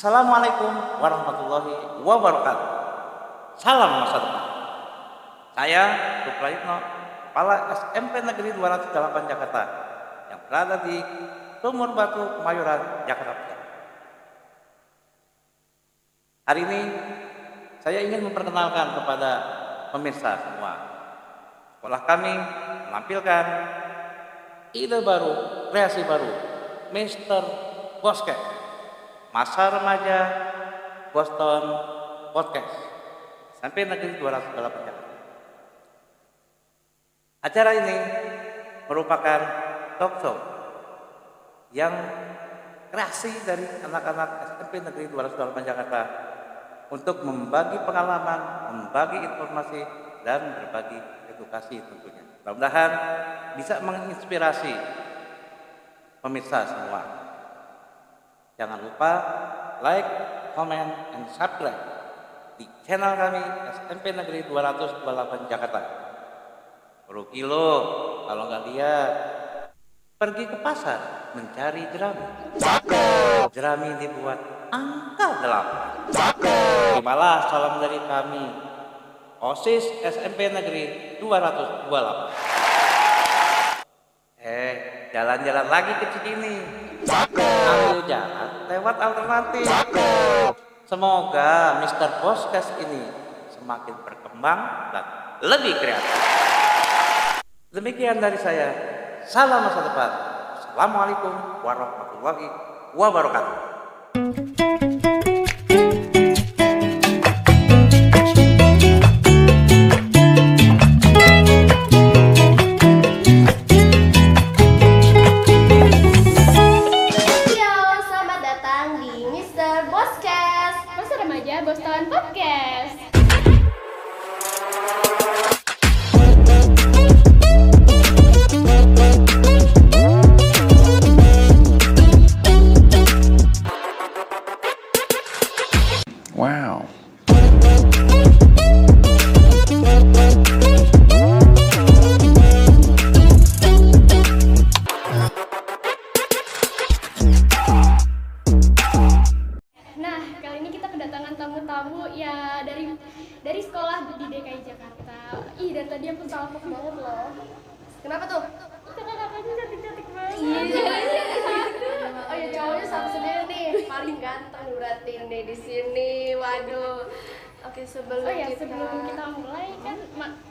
Assalamualaikum warahmatullahi wabarakatuh. Salam masa depan. Saya Suprayitno, Kepala SMP Negeri 208 Jakarta yang berada di Sumur Batu, Kemayoran, Jakarta Pusat. Hari ini saya ingin memperkenalkan kepada pemirsa semua. Sekolah kami menampilkan ide baru, kreasi baru, Mr. Bosket, Masa Remaja Boston Podcast, SMP Negeri 208 Jakarta. Acara ini merupakan talk show yang kreasi dari anak-anak SMP Negeri 208 Jakarta untuk membagi pengalaman, membagi informasi, dan berbagi edukasi tentunya. Mudah-mudahan bisa menginspirasi pemirsa semua. Jangan lupa like, comment, and subscribe di channel kami SMP Negeri 208 Jakarta. Rugi lo kalau nggak lihat. Pergi ke pasar mencari jerami. Jerami dibuat angka 8. Terimalah salam dari kami, OSIS SMP Negeri 228. Jalan-jalan lagi ke Cikini. Ambil jalan lewat alternatif. Semoga Mr. Podcast ini semakin berkembang dan lebih kreatif. Demikian dari saya. Salam masa depan. Assalamualaikum warahmatullahi wabarakatuh. Boston Podcast. Wow. Tamu ya dari sekolah di DKI Jakarta. Ih, dari tadi aku salpok banget loh. Kenapa tuh? Kakak-kakaknya cantik-cantik banget. Iya. Oh ya, cowoknya sama sendiri nih, paling ganteng berarti nih di sini. Waduh. Oke, sebelum kita mulai kan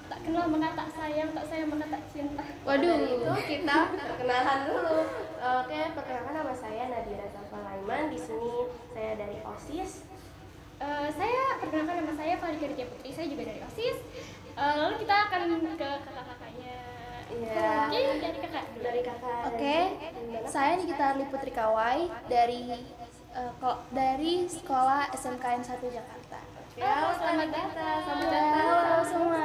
tak kenal maka tak sayang maka tak cinta. Waduh, itu kita perkenalan dulu. Oke, perkenalkan nama saya Nadira Zafalaiman. Di sini saya dari OSIS. Saya perkenalkan nama saya Falika Ritya Putri, saya juga dari OSIS. Lalu kita akan ke kakak-kakaknya. Iya. Mungkin dari kakak dulu. Dari kakak. Oke. Saya Nikita Putri Kawai dari sekolah SMKN 1 Jakarta. Halo, selamat datang. Halo semua.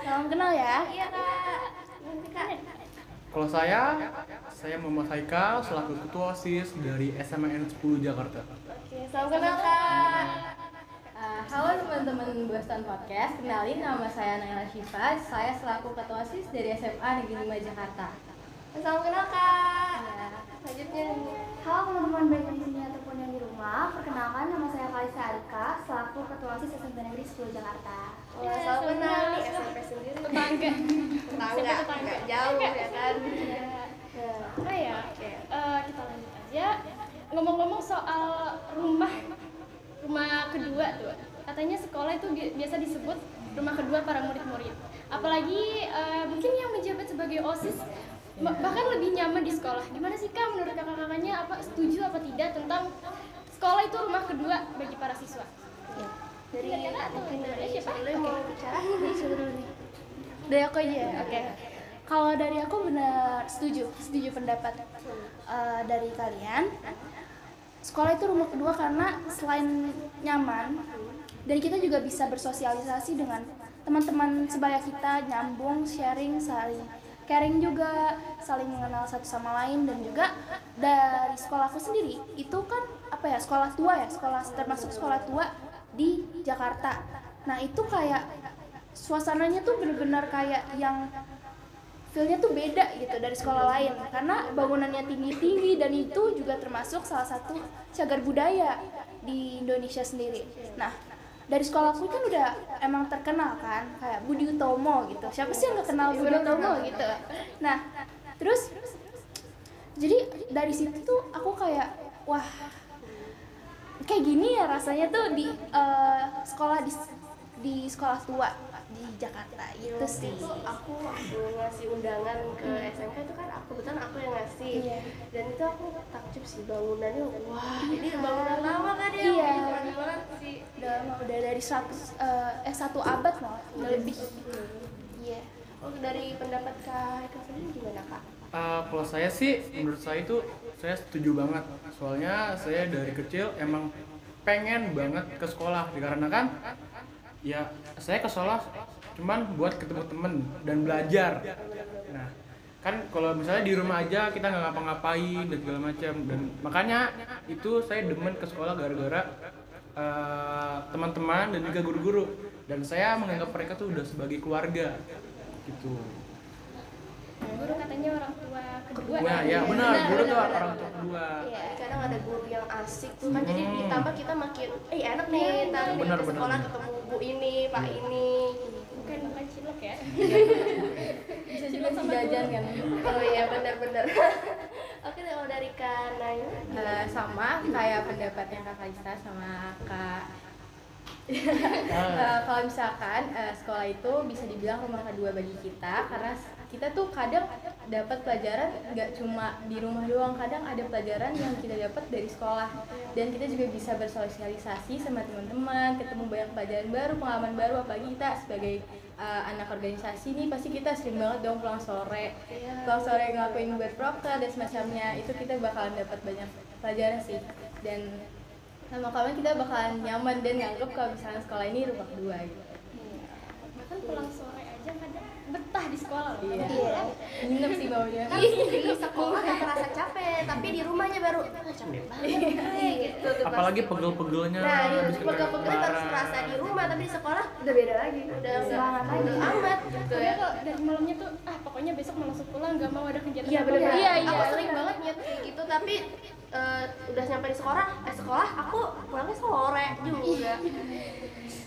Salam kenal ya. Iya, Kak. Kalau saya Muhammad Haikal selaku Ketua OSIS dari SMKN 10 Jakarta. Oke, salam kenal, Kak. Halo teman-teman Boston Podcast, kenalin nama saya Naila Syifa, saya selaku Ketua OSIS dari SMA Negeri 5 Jakarta. Salam kenal, Kak. Selanjutnya. Halo teman-teman baik di sini ataupun yang di rumah. Perkenalkan nama saya Kalisa Arika selaku Ketua OSIS SMP Negeri 10 Jakarta. Salam kenal nih SMP sendiri. Tetangga. Nggak jauh ya kan. Nah ya, kita lanjut aja. Ngomong-ngomong soal rumah kedua tuh, katanya sekolah itu biasa disebut rumah kedua para murid-murid. Apalagi mungkin yang menjabat sebagai OSIS bahkan lebih nyaman di sekolah. Gimana sih Kak menurut kakak-kakaknya, apa setuju apa tidak tentang sekolah itu rumah kedua bagi para siswa? Dari siapa? mau bicara? Dari aku aja ya. Oke. Kalau dari aku benar setuju pendapat dari kalian. Sekolah itu rumah kedua karena selain nyaman, dan kita juga bisa bersosialisasi dengan teman-teman sebaya kita, nyambung, sharing, saling caring juga, saling mengenal satu sama lain. Dan juga dari sekolahku sendiri, itu kan sekolah tua ya, termasuk sekolah tua di Jakarta. Nah itu kayak suasananya tuh benar-benar kayak yang feel-nya tuh beda gitu dari sekolah lain karena bangunannya tinggi-tinggi dan itu juga termasuk salah satu cagar budaya di Indonesia sendiri. Nah, dari sekolahku kan udah emang terkenal kan kayak Budi Utomo gitu. Siapa sih yang nggak kenal Budi Utomo gitu? Nah, terus jadi dari situ tuh aku kayak wah kayak gini ya rasanya tuh di sekolah di sekolah tua di Jakarta itu sih. Aku ngasih undangan ke SMK itu kan kebetulan aku yang ngasih. Iya. Dan itu aku takjub sih bangunannya, wah ini bangunan lama kan ya. Iya. Keren banget sih. Udah dari 1 abad malah lebih. Iya. Oh, dari pendapat Kak Eka sendiri gimana Kak? Kalau saya sih, menurut saya itu saya setuju banget. Soalnya saya dari kecil emang pengen banget ke sekolah dikarenakan ya saya ke sekolah cuman buat ketemu temen dan belajar. Nah, kan kalau misalnya di rumah aja kita nggak ngapa-ngapain dan segala macam, dan makanya itu saya demen ke sekolah gara-gara teman-teman dan juga guru-guru, dan saya menganggap mereka tuh udah sebagai keluarga gitu. Guru katanya orang tua kedua. Wah, ya benar, guru tuh orang tua kedua. Iya, kadang ada guru yang asik tuh kan jadi ditambah kita makin enak nih ntar nih Benar, ke benar, sekolah benar. ketemu bu ini, pak ini. Bukan cilok ya. Bisa juga si jajan kan. Oh iya benar-benar. Oke, kalau dari Kak Naya Sama kayak pendapat yang Kak Kalista sama Kak. Kalau misalkan sekolah itu bisa dibilang rumah kedua bagi kita, karena kita tuh kadang dapat pelajaran nggak cuma di rumah doang, kadang ada pelajaran yang kita dapat dari sekolah, dan kita juga bisa bersosialisasi sama teman-teman, ketemu banyak pelajaran baru, pengalaman baru. Apalagi kita sebagai anak organisasi nih, pasti kita sering banget dong pulang sore ngelakuin buat proker dan semacamnya. Itu kita bakalan dapat banyak pelajaran sih, dan lama-lama kita bakalan nyaman dan nganggep kalau misalnya sekolah ini rumah kedua gitu. bahkan pulang sore aja kadang betah di sekolah loh. Iya. Nginep sih baunya. Kan di sekolah nggak terasa capek, tapi di rumahnya baru capek banget gitu. Tuh, Apalagi pasti. pegel-pegelnya Nah, habis di pegel-pegelnya baru lebaran. terasa di rumah, tapi di sekolah udah beda lagi, udah semangat lagi amat gitu ya. Kalau dari malamnya tuh pokoknya besok mau langsung pulang, nggak mau ada kegiatan Iya apa-apa. benar. Iya, iya. Aku sering banget niat kayak gitu, tapi udah nyampe di sekolah aku pulangnya sore juga.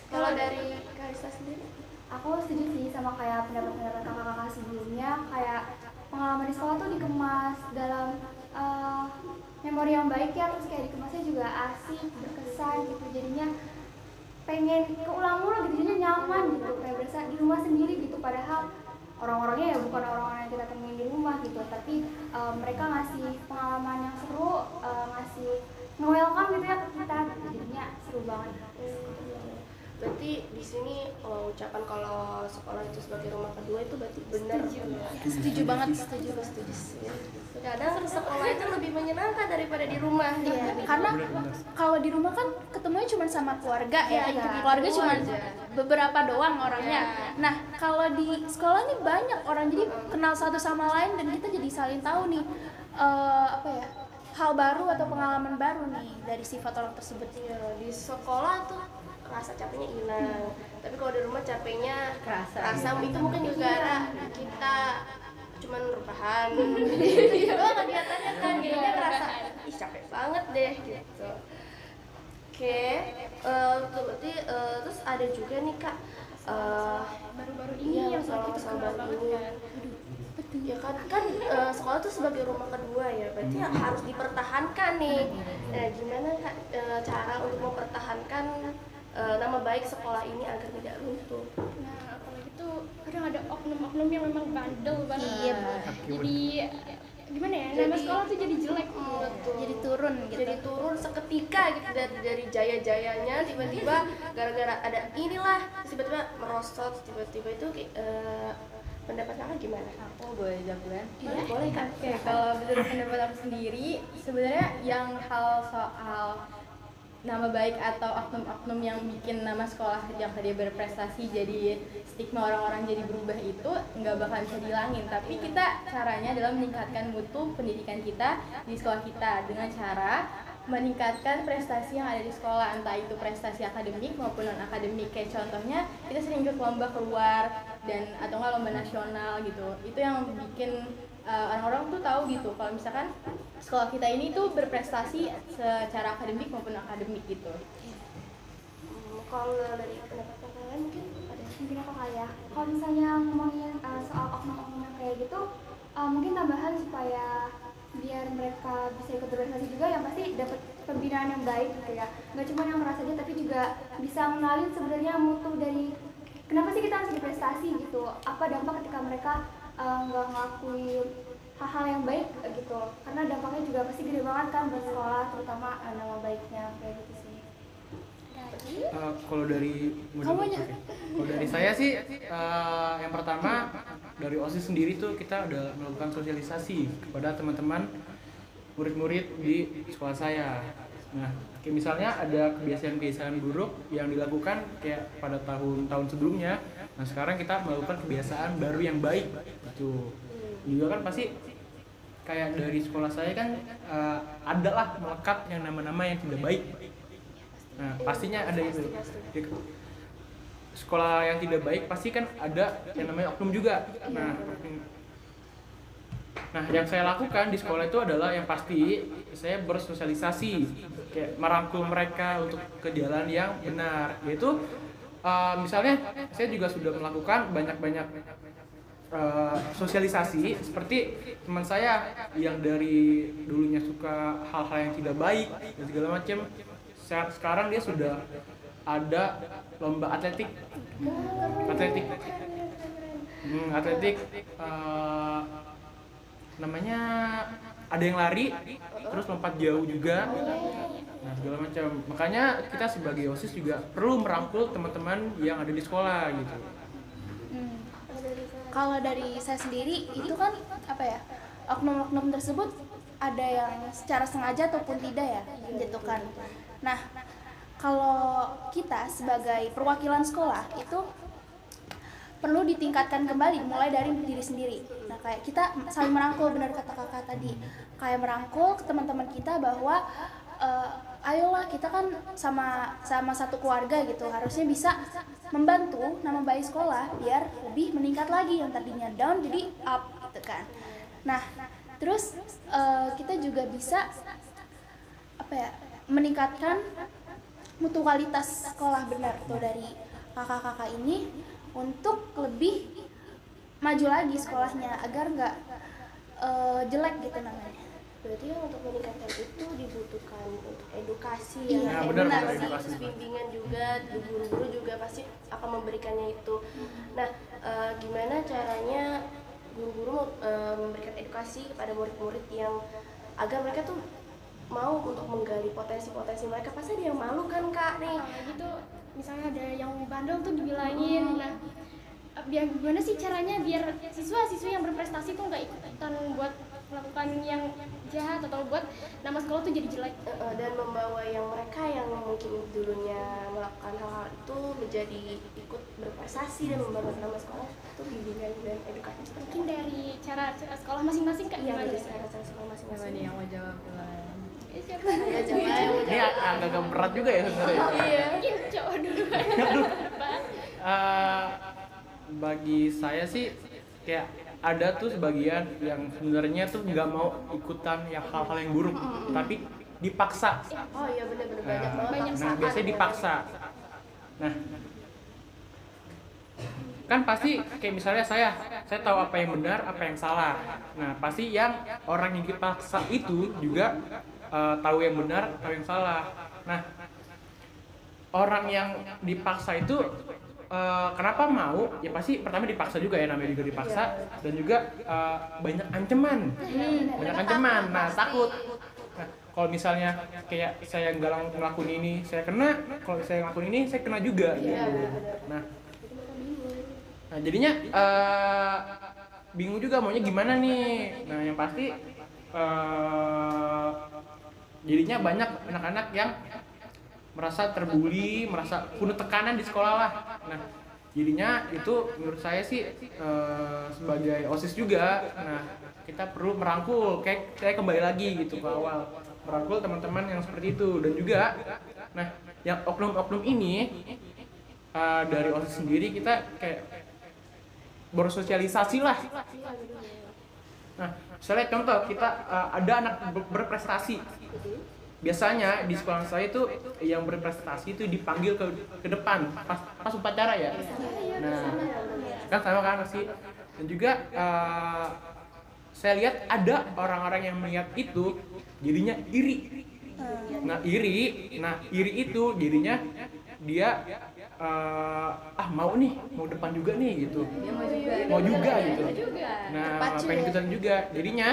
Kalau dari Kalista sendiri? Aku setuju sih sama kayak pendapat-pendapat kakak-kakak sebelumnya, kayak pengalaman di sekolah tuh dikemas dalam memori yang baik ya, terus kayak dikemasnya juga asik, berkesan gitu, jadinya pengen keulang-ulang gitu, jadinya nyaman gitu, kayak berasa di rumah sendiri gitu, padahal orang-orangnya ya bukan orang-orang yang kita temuin di rumah gitu, tapi mereka ngasih pengalaman yang seru, ngasih nge-welcome gitu ya ke kita, jadinya seru banget. Berarti di sini ucapan kalau sekolah itu sebagai rumah kedua itu berarti benar. Setuju banget, setuju. Kadang sekolah itu lebih menyenangkan daripada di rumah. Iya, karena kalau di rumah kan ketemunya cuma sama keluarga ya, Iya, keluarga ketemu cuma aja. beberapa doang orangnya. Nah, kalau di sekolah nih banyak orang, jadi kenal satu sama lain dan kita jadi saling tahu nih hal baru atau pengalaman baru nih dari sifat orang tersebut. Iya, di sekolah tuh rasa capeknya hilang. Tapi kalau di rumah capeknya Kerasa. itu mungkin juga karena kita cuman rebahan. Gitu doang kegiatannya kan, jadinya ngerasa ih capek banget deh gitu. Oke, berarti terus ada juga nih Kak Baru-baru ini iya, yang lagi masalah terkenal banget ini. kan. Ya kan sekolah tuh sebagai rumah kedua ya, berarti harus dipertahankan nih. Nah, gimana Kak cara untuk mempertahankan nama baik sekolah ini agar tidak runtuh? Nah, apalagi tuh kadang ada oknum-oknum yang memang bandel banget. Iya, Jadi gimana ya? Nama Jadi- sekolah tuh jadi jelek. Betul. jadi turun gitu. Jadi turun seketika gitu dari jaya-jayanya, tiba-tiba gara-gara ada inilah terus tiba-tiba merosot, tiba-tiba itu pendapat Kakak gimana? Aku boleh jawab kan? Iya, boleh Kak. Oke, kalau menurut pendapat aku sendiri, sebenarnya yang hal soal nama baik atau oknum-oknum yang bikin nama sekolah yang tadi berprestasi jadi stigma orang-orang jadi berubah itu nggak bakal bisa dihilangin, tapi kita caranya adalah meningkatkan mutu pendidikan kita di sekolah kita dengan cara meningkatkan prestasi yang ada di sekolah, entah itu prestasi akademik maupun non akademik. Kayak contohnya kita sering ikut lomba keluar dan atau nggak lomba nasional gitu. Itu yang bikin orang-orang tuh tahu gitu kalau misalkan sekolah kita ini tuh berprestasi secara akademik maupun akademik gitu. Kalau dari pendapat kalian mungkin apa kali ya? Kalau misalnya ngomongin soal oknum-oknum yang kayak gitu, mungkin tambahan supaya biar mereka bisa ikut berprestasi juga, yang pasti dapat pembinaan yang baik gitu ya. Nggak cuma yang merasa dia, tapi juga bisa mengenalin sebenarnya mutu dari kenapa sih kita harus berprestasi gitu. Apa dampak ketika mereka nggak ngelakuin hal-hal yang baik gitu. Karena dampaknya juga pasti gede banget kan buat sekolah, terutama nama baiknya kayak gitu sih. Kalau dari saya sih yang pertama dari OSIS sendiri tuh kita udah melakukan sosialisasi kepada teman-teman murid-murid di sekolah saya. Nah, kayak misalnya ada kebiasaan-kebiasaan buruk yang dilakukan kayak pada tahun-tahun sebelumnya. Nah, sekarang kita melakukan kebiasaan baru yang baik gitu. Juga kan pasti kayak dari sekolah saya kan adalah melekat yang nama-nama yang tidak baik. Nah, pastinya ada itu. Sekolah yang tidak baik pasti kan ada yang namanya oknum juga. Nah, yang saya lakukan di sekolah itu adalah yang pasti saya bersosialisasi, kayak merangkul mereka untuk ke jalan yang benar. Yaitu misalnya saya juga sudah melakukan banyak-banyak sosialisasi seperti teman saya yang dari dulunya suka hal-hal yang tidak baik dan segala macam. Sekarang dia sudah ada lomba atletik namanya ada yang lari terus lompat jauh juga, nah segala macam. Makanya kita sebagai OSIS juga perlu merangkul teman-teman yang ada di sekolah gitu. Kalau dari saya sendiri itu kan apa ya, oknum-oknum tersebut ada yang secara sengaja ataupun tidak ya menjatuhkan. Nah, kalau kita sebagai perwakilan sekolah itu perlu ditingkatkan kembali mulai dari diri sendiri. Nah, kayak kita saling merangkul, benar kata kakak tadi, kayak merangkul ke teman-teman kita bahwa ayolah kita kan sama satu keluarga gitu, harusnya bisa membantu nama baik sekolah biar lebih meningkat lagi, yang tadinya down jadi up gitu kan. Nah, terus kita juga bisa apa ya, meningkatkan mutu kualitas sekolah benar tuh dari kakak-kakak ini untuk lebih maju lagi sekolahnya agar nggak jelek gitu namanya. Berarti yang untuk meningkatkan itu dibutuhkan untuk edukasi Iya, ya, benar, edukasi, bimbingan juga, guru-guru juga pasti akan memberikannya itu. Nah, gimana caranya guru-guru memberikan edukasi kepada murid-murid yang agar mereka tuh mau untuk menggali potensi-potensi mereka? Pasti ada yang malu kan kak nih gitu, misalnya ada yang bandel tuh dibilangin. Nah, biar gimana sih caranya biar siswa-siswi yang berprestasi tuh nggak ikutan buat melakukan yang jahat atau buat nama sekolah tuh jadi jelek, dan membawa yang mereka yang mungkin dulunya melakukan hal-hal itu menjadi ikut berprestasi dan membangun nama sekolah itu bimbingan dan edukasi. mungkin dari cara sekolah masing-masing kak. Iya, Gimana dari sih? cara sekolah Siapa masing-masing. nih yang mau jawab duluan? Siapa? Ya, coba yang mau Ini agak berat juga ya sebenarnya. Iya, mungkin cowok dulu. Bagi saya sih kayak ada tuh sebagian yang sebenarnya tuh nggak mau ikutan yang hal-hal yang buruk, tapi dipaksa. Oh iya, benar-benar banyak Nah, banget banyak paksaan. biasanya dipaksa. Nah, kan pasti kayak misalnya saya tahu apa yang benar, apa yang salah. Nah, pasti yang orang yang dipaksa itu juga tahu yang benar, tahu yang salah. Nah, orang yang dipaksa itu kenapa mau? Ya pasti pertama dipaksa juga ya, namanya juga dipaksa, dan juga banyak ancaman. Banyak ancaman. Nah, takut. Nah, kalau misalnya kayak saya nggak ngelakuin ini, saya kena. Kalau saya ngelakuin ini, saya kena juga. Gitu. Nah, jadinya bingung juga maunya gimana nih. Nah, yang pasti jadinya banyak anak-anak yang merasa terbuli, merasa penuh tekanan di sekolah lah. Nah, jadinya itu menurut saya sih sebagai OSIS juga, nah kita perlu merangkul, kayak saya kembali lagi gitu ke awal. merangkul teman-teman yang seperti itu. Dan juga nah yang oknum-oknum ini dari OSIS sendiri kita kayak bersosialisasi lah. Nah, misalnya contoh kita ada anak berprestasi. Biasanya di sekolah saya itu yang berprestasi itu dipanggil ke depan pas upacara ya. Nah, kan sama kan pasti. Dan juga saya lihat ada orang-orang yang melihat itu jadinya iri. Nah, iri itu jadinya dia mau depan juga nih gitu. Dia Mau juga gitu. Nah, Terpacu pengen ya. ikutan juga. Jadinya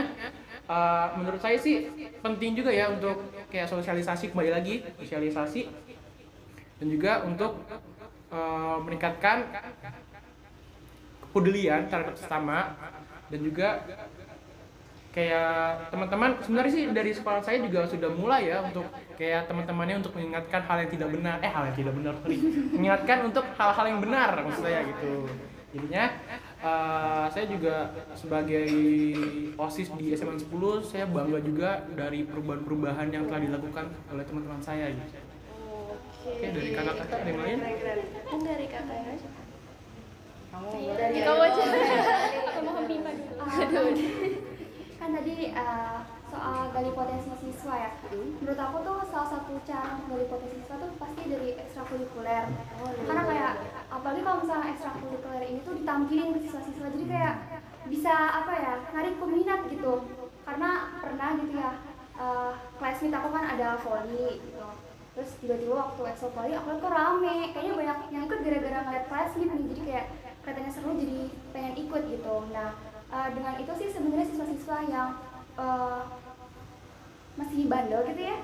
menurut saya sih penting juga ya untuk kayak sosialisasi, kembali lagi sosialisasi, dan juga untuk meningkatkan kepedulian terhadap sesama. Dan juga kayak teman-teman sebenarnya sih dari sekolah saya juga sudah mulai ya untuk kayak teman-temannya untuk mengingatkan hal yang tidak benar, mengingatkan untuk hal-hal yang benar maksud saya gitu. Jadinya saya juga sebagai OSIS di SMA 10 saya bangga juga dari perubahan-perubahan yang telah dilakukan oleh teman-teman saya gitu. Oke, dari kakak-kakak ada yang lain? Keren. Mungkin dari kakaknya aja. Dari kamu aja. Aku mau Bima dulu. Kan tadi soal gali potensi siswa ya. Menurut aku tuh salah satu cara gali potensi siswa tuh pasti dari ekstrakurikuler. Karena kayak apalagi kalau misalnya ekstrakurikuler ini tuh ditampilin ke siswa-siswa, jadi kayak bisa narik peminat gitu. Karena pernah gitu ya, classmate aku kan ada volley gitu. Terus tiba-tiba waktu expo volley aku lihat kok rame, kayaknya banyak yang ikut gara-gara ngeliat classmate nih, jadi kayak kelihatannya seru jadi pengen ikut gitu. Nah, dengan itu sih sebenarnya siswa-siswa yang masih bandel gitu ya,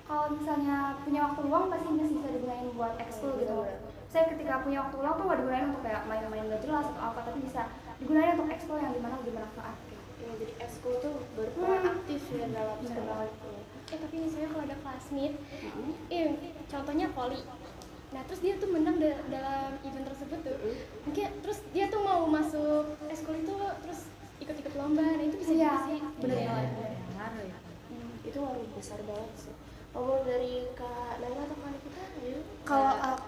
kalau misalnya punya waktu luang pasti masih bisa digunain buat ekskul gitu. Saya ketika punya waktu luang tuh gak digunain untuk kayak main-main gak jelas atau apa, tapi bisa digunain untuk ekskul yang dimana lebih bermanfaat gitu. Ya, jadi ekskul tuh berperan aktif ya dalam sekolah itu. Tapi misalnya kalau ada classmate, contohnya volley. Nah, terus dia tuh menang dalam event tersebut tuh. Mungkin terus dia tuh mau masuk ekskul itu terus ikut-ikut lomba. Nah, itu bisa juga sih. Bener Iya. banget. Itu ngaruh besar banget sih. Ngomong dari Kak Naila atau Kak Nikita? Ayo. Kalau aku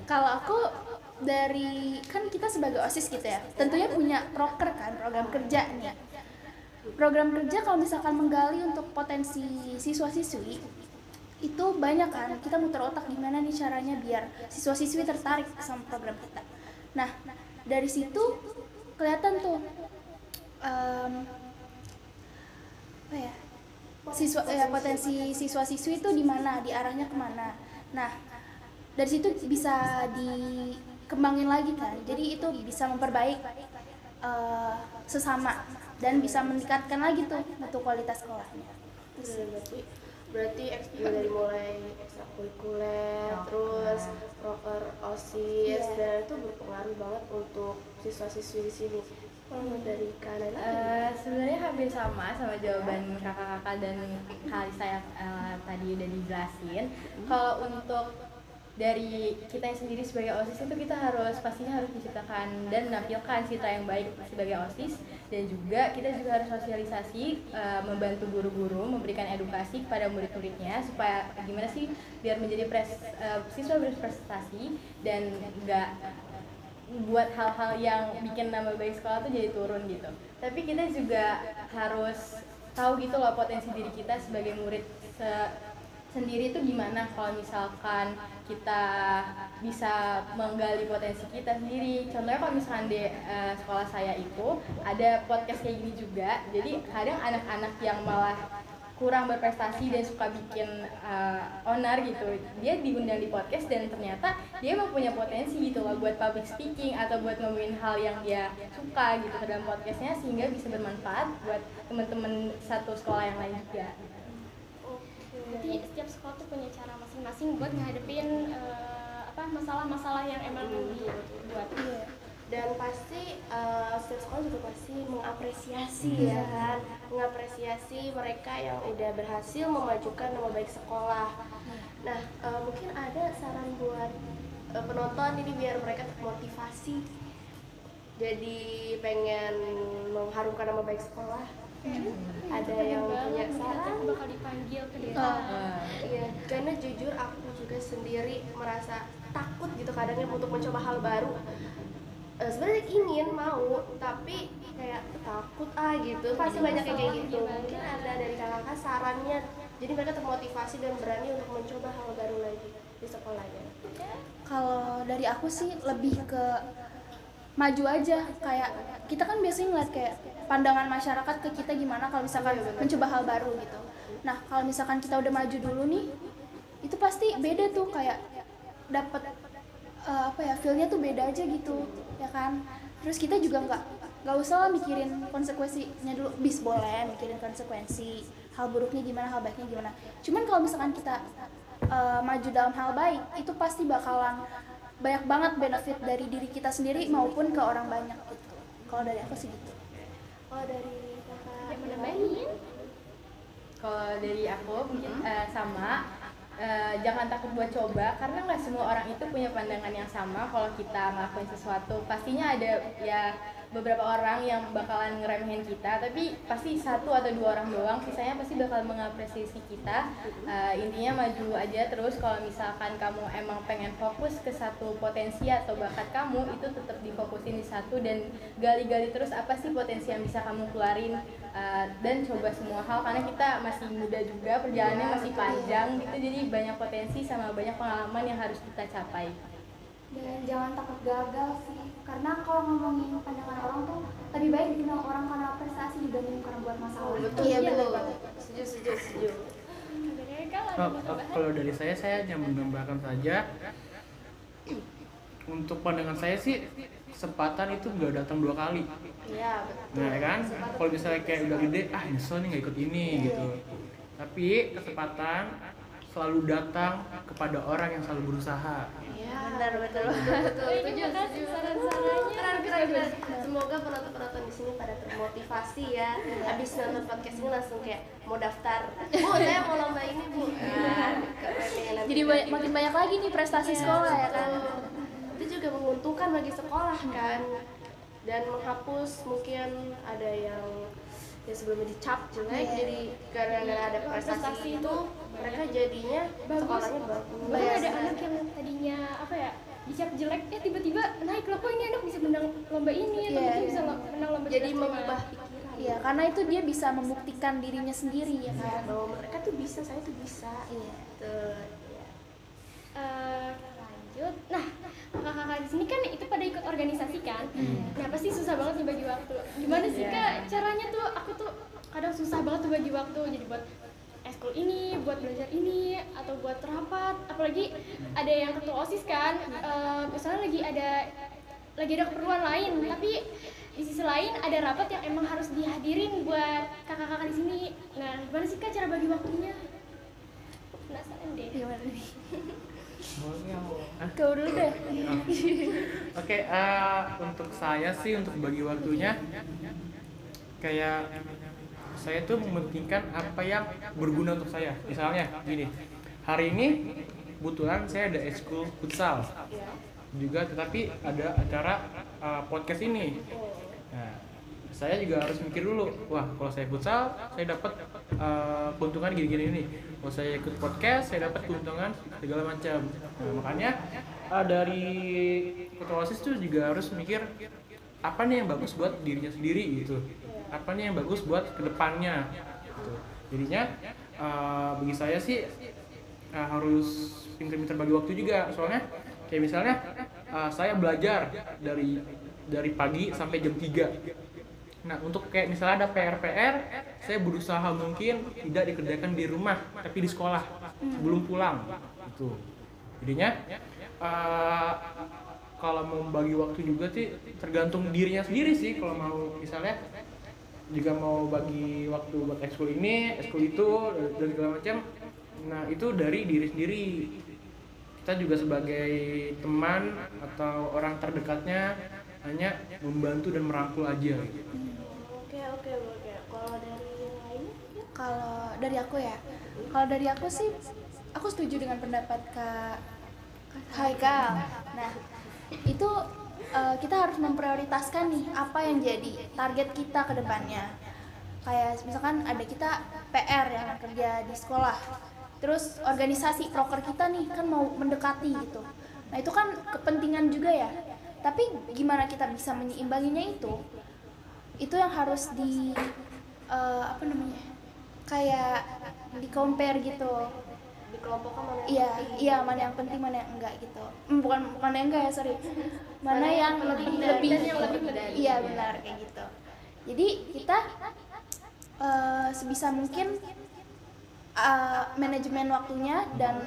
kalau aku dari kan kita sebagai OSIS gitu ya, tentunya punya proker kan, program kerja nih. Program kerja kalau misalkan menggali untuk potensi siswa-siswi itu banyak kan, kita muter otak gimana nih caranya biar siswa-siswi tertarik sama program kita. Nah, dari situ kelihatan tuh potensi siswa-siswi itu di mana, diarahnya kemana. Nah, dari situ bisa dikembangin lagi kan, jadi itu bisa memperbaik sesama dan bisa meningkatkan lagi tuh mutu kualitas sekolahnya. Berarti dari mulai ekstrakurikuler, terus proker OSIS, dan itu berpengaruh banget untuk siswa-siswi di sini. Kalau dari Kak Naila? Sebenarnya hampir sama jawaban kakak-kakak dan Kalisa yang tadi udah dijelasin. Kalau untuk dari kita yang sendiri sebagai OSIS itu kita pastinya harus menciptakan dan menampilkan citra yang baik sebagai OSIS, dan juga kita juga harus sosialisasi, membantu guru-guru memberikan edukasi kepada murid-muridnya supaya gimana sih biar menjadi siswa berprestasi dan nggak buat hal-hal yang bikin nama baik sekolah tuh jadi turun gitu. Tapi kita juga harus tahu gitu loh potensi diri kita sebagai murid sendiri itu gimana. Kalau misalkan kita bisa menggali potensi kita sendiri, contohnya kalau misalkan di sekolah saya itu ada podcast kayak gini juga. Jadi kadang anak-anak yang malah kurang berprestasi dan suka bikin onar gitu, dia diundang di podcast dan ternyata dia emang punya potensi gitu loh buat public speaking atau buat ngomongin hal yang dia suka gitu ke dalam podcastnya, sehingga bisa bermanfaat buat teman-teman satu sekolah yang lain juga. Jadi setiap sekolah tuh punya cara masing-masing buat ngadepin masalah-masalah yang emang dibuat. Dan pasti setiap sekolah juga pasti mengapresiasi ya kan, mengapresiasi mereka yang udah berhasil memajukan nama baik sekolah. Nah, mungkin ada saran buat penonton ini biar mereka termotivasi. jadi pengen mengharumkan nama baik sekolah. Ada yang punya saran? bakal dipanggil ke desa. Iya, karena jujur aku juga sendiri merasa takut gitu kadangnya untuk mencoba hal baru. Sebenarnya ingin mau, tapi kayak takut gitu. Pasti banyak yang kayak gitu. Mungkin ada dari kakak sarannya, jadi mereka termotivasi dan berani untuk mencoba hal baru lagi di sekolahnya. Kalau dari aku sih lebih ke maju aja, kayak kita kan biasanya ngeliat kayak pandangan masyarakat ke kita gimana kalau misalkan mencoba hal baru gitu. Nah kalau misalkan kita udah maju dulu nih, itu pasti beda tuh, kayak dapet feel-nya tuh beda aja gitu, ya kan. Terus kita juga nggak usah lah mikirin konsekuensinya dulu, boleh mikirin konsekuensi, hal buruknya gimana, hal baiknya gimana. Cuman kalau misalkan kita maju dalam hal baik, itu pasti bakalan banyak banget benefit dari diri kita sendiri maupun ke orang banyak gitu. Kalau dari aku sih gitu. Kalau dari kakak Yang menambahin? Kalau dari aku mungkin sama, jangan takut buat coba, karena nggak semua orang itu punya pandangan yang sama. Kalau kita ngelakuin sesuatu, pastinya ada ya beberapa orang yang bakalan ngeremehin kita, tapi pasti 1 atau 2 orang doang, sisanya pasti bakal mengapresiasi kita. Intinya maju aja terus. Kalau misalkan kamu emang pengen fokus ke satu potensi atau bakat kamu, itu tetap difokusin di satu dan gali-gali terus apa sih potensi yang bisa kamu keluarin, dan coba semua hal, karena kita masih muda juga, perjalanannya masih panjang gitu, jadi banyak potensi sama banyak pengalaman yang harus kita capai. Dan jangan takut gagal sih, karena kalau ngomongin pandangan orang tuh lebih baik dibilang orang karena prestasi dibanding karena buat masalah. Iya betul. Setuju. Kalau dari saya hanya menambahkan saja, untuk pandangan saya sih kesempatan itu nggak datang 2 kali. Iya betul. Nah ya kan, kalau misalnya kayak udah gede, nyesel nih nggak ikut ini gitu. Tapi kesempatan selalu datang kepada orang yang selalu berusaha. Benar betul. Terima kasih saran-sarannya. Keren. Semoga penonton-penonton di sini pada termotivasi ya. Habis nonton podcast ini langsung kayak mau daftar. Bu, saya mau lomba ini, Bu. Jadi makin banyak lagi nih prestasi sekolah ya kan. Itu juga menguntungkan bagi sekolah kan. Dan menghapus mungkin ada yang sebelumnya dicap jelek, jadi gara-gara ada prestasi itu mereka jadinya sekolahnya bagus. Bahkan ada anak yang tadinya dicap jelek, tiba-tiba naik loh, kok ini anak bisa menang lomba ini atau mungkin bisa menang lomba Jadi kelas mengubah lima. pikiran. Iya, karena itu dia bisa membuktikan dirinya sendiri ya kan. Bahwa mereka tuh bisa, saya tuh bisa. Iya. Tuh. Lanjut. Nah, kakak-kakak di sini kan itu pada ikut organisasi kan. Nah, pasti susah banget nih bagi waktu. Gimana sih Kak caranya tuh? Aku tuh kadang susah banget tuh bagi waktu. Jadi buat eskul ini, buat belajar ini, atau buat rapat. Apalagi ada yang ketua OSIS kan. Misalnya lagi ada keperluan lain, tapi di sisi lain ada rapat yang emang harus dihadirin buat kakak-kakak di sini. Nah, gimana sih Kak cara bagi waktunya? Penasaran deh. Gimana nih? Hah? Kau dulu deh. Oke, untuk saya sih untuk bagi waktunya kayak saya tuh mementingkan apa yang berguna untuk saya. Misalnya gini, hari ini kebetulan saya ada ekskul futsal juga, tetapi ada acara podcast ini. Nah, saya juga harus mikir dulu, wah kalau saya futsal saya dapat keuntungan gini-gini nih. Kalau saya ikut podcast saya dapat keuntungan segala macam. Nah, makanya dari ketua OSIS tuh juga harus mikir apa nih yang bagus buat dirinya sendiri gitu. Apa nih yang bagus buat kedepannya gitu. Jadinya bagi saya sih harus pintar-pintar bagi waktu juga. Soalnya kayak misalnya saya belajar dari pagi sampai jam 3. Nah, untuk kayak misalnya ada PR, saya berusaha mungkin tidak dikerjakan di rumah, tapi di sekolah sebelum pulang. Gitu. Jadinya kalau mau bagi waktu juga sih tergantung dirinya sendiri sih. Kalau mau misalnya juga mau bagi waktu buat ekskul ini, ekskul itu, dan segala macam. Nah, itu dari diri sendiri. Kita juga sebagai teman atau orang terdekatnya hanya membantu dan merangkul aja gitu. Oke. Kalau dari yang lainnya? Kalau dari aku ya, kalau dari aku sih, aku setuju dengan pendapat Kak Haikal. Nah, itu kita harus memprioritaskan nih apa yang jadi target kita ke depannya. Kayak misalkan ada kita PR yang kerja di sekolah, terus organisasi proker kita nih kan mau mendekati gitu. Nah itu kan kepentingan juga ya, tapi gimana kita bisa menyeimbanginya itu yang harus di apa namanya, kayak di compare gitu. Dikelompokkan mana yang Iya, penting. iya mana yang penting mana yang enggak gitu. Bukan yang enggak ya, sorry. Mana yang lebih dan yang lebih penting. Iya benar kayak gitu. Jadi kita sebisa mungkin manajemen waktunya, dan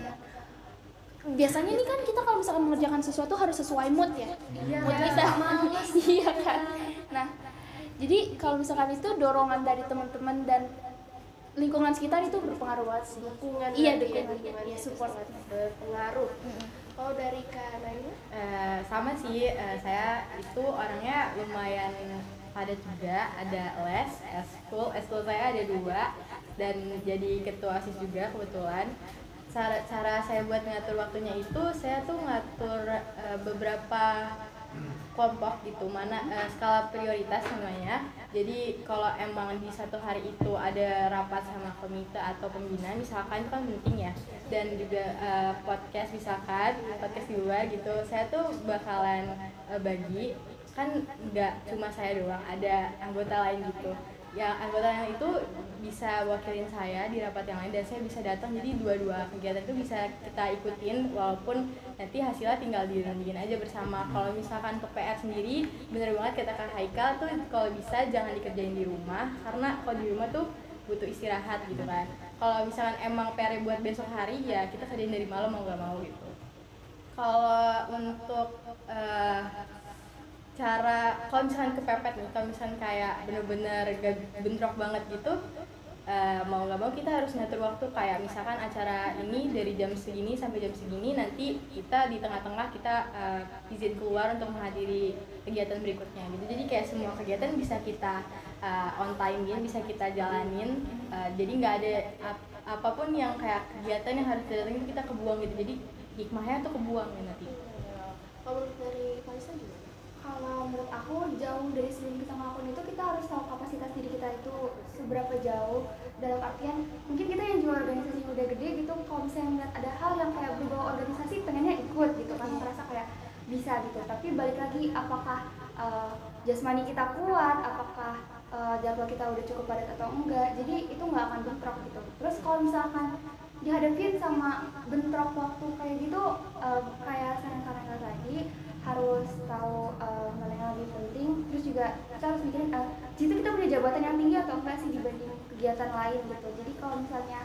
biasanya ini kan kita kalau misalkan mengerjakan sesuatu harus sesuai mood ya. Mood kita. Iya kan. Nah, jadi kalau misalkan itu dorongan dari teman-teman dan lingkungan sekitar itu berpengaruh banget sih. Dukungan Iya, berarti ya, dukungan. dukungan Iya, support. sangat berpengaruh. Kalau dari Kak Naila? Sama sih, saya itu orangnya lumayan padat juga, ada les, eskul saya ada 2 dan jadi ketua OSIS juga kebetulan. Cara saya buat ngatur waktunya itu, saya tuh ngatur beberapa kelompok gitu, mana skala prioritas namanya. Jadi kalau emang di satu hari itu ada rapat sama komite atau pembina misalkan, itu kan penting ya, dan juga podcast misalkan, podcast di luar gitu, saya tuh bakalan bagi, kan nggak cuma saya doang, ada anggota lain gitu. Yang anggota yang itu bisa wakilin saya di rapat yang lain dan saya bisa datang, jadi dua kegiatan itu bisa kita ikutin walaupun nanti hasilnya tinggal dirundingin aja bersama. Kalau misalkan ke PR sendiri, bener banget kata Kak Haikal tuh, kalau bisa jangan dikerjain di rumah, karena kalau di rumah tuh butuh istirahat gitu kan. Kalau misalkan emang PR buat besok hari, ya kita kerjain dari malam mau nggak mau gitu. Kalau untuk cara, kalau misalkan kepepet nih, kalau misalkan kayak bener-bener bentrok banget gitu, mau nggak mau kita harus ngatur waktu. Kayak misalkan acara ini dari jam segini sampai jam segini, nanti kita di tengah-tengah kita izin keluar untuk menghadiri kegiatan berikutnya gitu. Jadi kayak semua kegiatan bisa kita on time-in, bisa kita jalanin, jadi nggak ada apapun yang kayak kegiatan yang harus didatengin kita kebuang gitu, jadi hikmahnya tuh kebuang ya nanti. Kalau dari Kalisa juga? Kalau menurut aku, jauh dari sebelum kita ngelakuin itu, kita harus tahu kapasitas diri kita itu seberapa jauh. Dalam artian, mungkin kita yang juga organisasi udah gede gitu, kalau misalnya ngeliat ada hal yang kayak berbau organisasi, pengennya ikut gitu kan, merasa kayak bisa gitu. Tapi balik lagi, apakah jasmani kita kuat, apakah jadwal kita udah cukup padat atau enggak, jadi itu nggak akan bentrok gitu. Terus kalau misalkan dihadapin sama bentrok waktu kayak gitu, kayak saran-saran tadi, harus tahu mana yang lebih penting. Terus juga kita harus mikirin situ kita punya jabatan yang tinggi atau enggak sih dibanding kegiatan lain gitu. Jadi kalau misalnya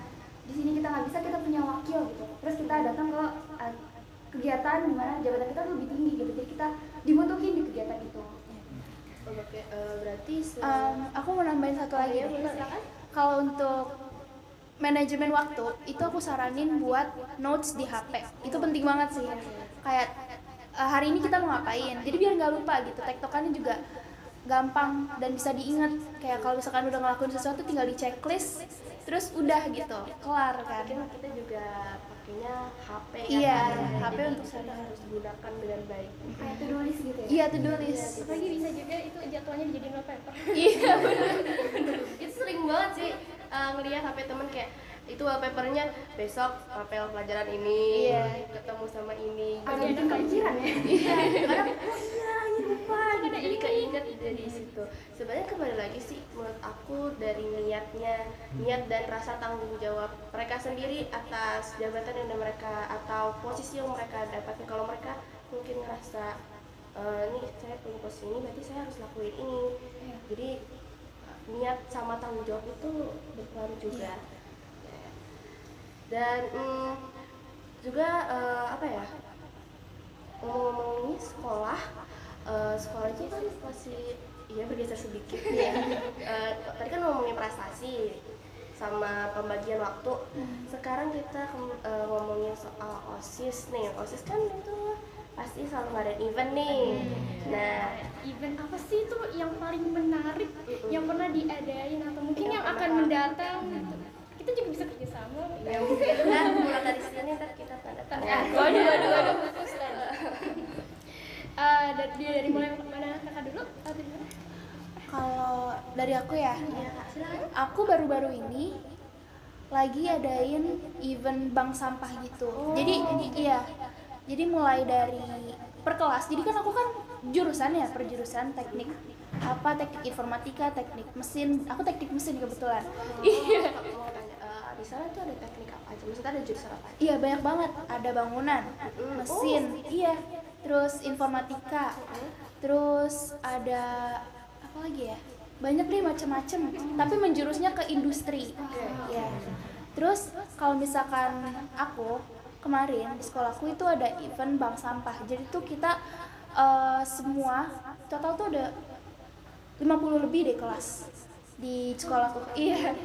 di sini kita nggak bisa, kita punya wakil gitu, terus kita datang ke kegiatan di mana jabatan kita lebih tinggi gitu, jadi kita dibutuhin di kegiatan itu. Oke, berarti Aku mau nambahin satu lagi. ya, boleh silakan. Kalau untuk manajemen waktu itu aku saranin buat notes di HP. Itu penting banget sih. Kayak hari ini kita mau ngapain, jadi biar nggak lupa gitu. Tektokannya juga gampang dan bisa diingat. Kayak kalau misalkan udah ngelakuin sesuatu, tinggal di checklist, terus udah gitu, kelar kan. Mungkin kita juga pakainya HP kan? Iya, Jadi HP untuk kita sehari-hari. harus gunakan dengan baik. Kayak to do list gitu ya. Iya, to-do list. Apalagi bisa juga itu jadwalnya dijadiin wallpaper. Iya, benar. Itu sering banget sih ngelihat HP temen kayak itu wallpapernya besok apel pelajaran ini, ketemu sama ini. Agak bikin kepikiran ya. Iya, kadang oh iya ini lupa gitu, jadi keinget dari situ. Sebenarnya kembali lagi sih menurut aku dari niat dan rasa tanggung jawab mereka sendiri atas jabatan yang mereka atau posisi yang mereka dapatkan. Kalau mereka mungkin ngerasa nih saya punya posisi ini, berarti saya harus lakuin ini. Jadi niat sama tanggung jawab itu berpengaruh juga. Dan juga apa ya, ngomong-ngomong ini sekolah itu kan masih bergeser sedikit ya. Tadi kan ngomongin prestasi sama pembagian waktu. Sekarang kita ngomongin soal OSIS nih. OSIS kan itu pasti selalu ngadain event nih. Nah, Event apa sih itu yang paling menarik yang pernah diadain atau mungkin yang akan mendatang gitu? Kita juga bisa kerjasama. ya mungkin kan mulai dari sini ntar kita tanda tangan. Waduh, bagus. Dari dari aku ya. Aku baru-baru ini lagi adain event bank sampah gitu. Jadi iya. Jadi mulai dari per kelas. Jadi kan aku kan jurusan ya, perjurusan teknik teknik informatika, teknik mesin. Aku teknik mesin kebetulan. Iya. Mau tanya, di sana tuh ada teknik apa aja? Maksudnya ada jurusan apa aja? Iya, banyak banget. Ada bangunan, mesin, iya. Terus informatika. Terus ada apa lagi ya? Banyak deh macam-macam. Tapi menjurusnya ke industri. Ya. Terus kalau misalkan aku kemarin di sekolahku itu ada event bank sampah. Jadi tuh kita semua total tuh ada 50 lebih deh kelas di sekolahku. Iya.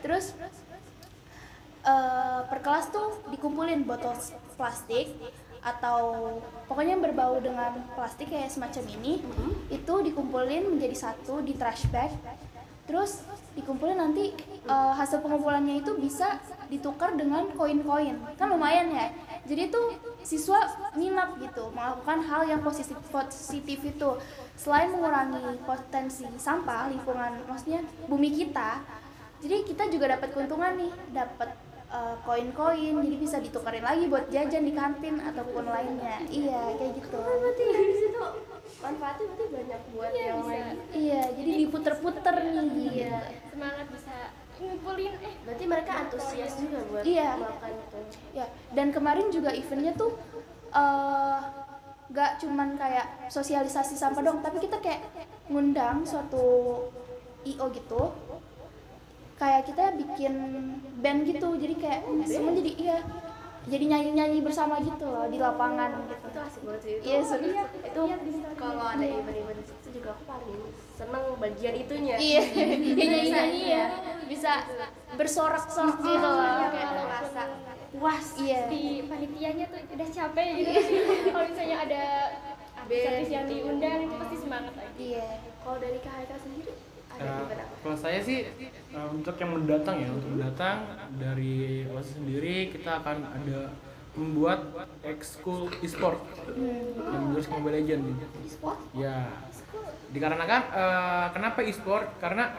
Terus per kelas tuh dikumpulin botol plastik atau pokoknya yang berbau dengan plastik kayak semacam ini, itu dikumpulin menjadi satu di trash bag. Terus dikumpulin nanti hasil pengumpulannya itu bisa ditukar dengan koin-koin, kan lumayan ya. Jadi tuh siswa minat gitu melakukan hal yang positif itu, selain mengurangi potensi sampah lingkungan, maksudnya bumi kita. Jadi kita juga dapat keuntungan nih, dapat koin-koin, jadi bisa ditukarin lagi buat jajan di kantin ataupun lainnya. Iya, kayak gitu. Berarti dari situ manfaatnya berarti banyak buat yang lain. Iya, jadi diputer-puter nih. Iya. Semangat bisa ngumpulin Berarti mereka antusias juga buat Iya. melakukan itu. Ya, dan kemarin juga eventnya tuh gak cuman kayak sosialisasi sampah dong, tapi kita kayak ngundang suatu IO gitu. Kayak kita bikin band gitu, jadi kayak semua jadi jadi nyanyi-nyanyi bersama gitu loh di lapangan gitu. Itu asik banget sih. Iya, seru. Itu kalau ada event-event itu juga aku paling seneng bagian itunya. Iya, nyanyi-nyanyi ya, bisa bersorak-sorak gitu loh, kayak Rasa puas. Iya. di panitianya tuh udah capek gitu. Kalau misalnya ada artis yang diundang itu pasti semangat lagi. Iya. kalau dari Kak Haikal sendiri ada event apa? Kalau saya sih untuk yang mendatang ya, untuk mendatang dari OSIS sendiri kita akan ada membuat ekskul e-sport yang menjurus ke Mobile Legends. E-sport? Ya, dikarenakan kenapa e-sport? Karena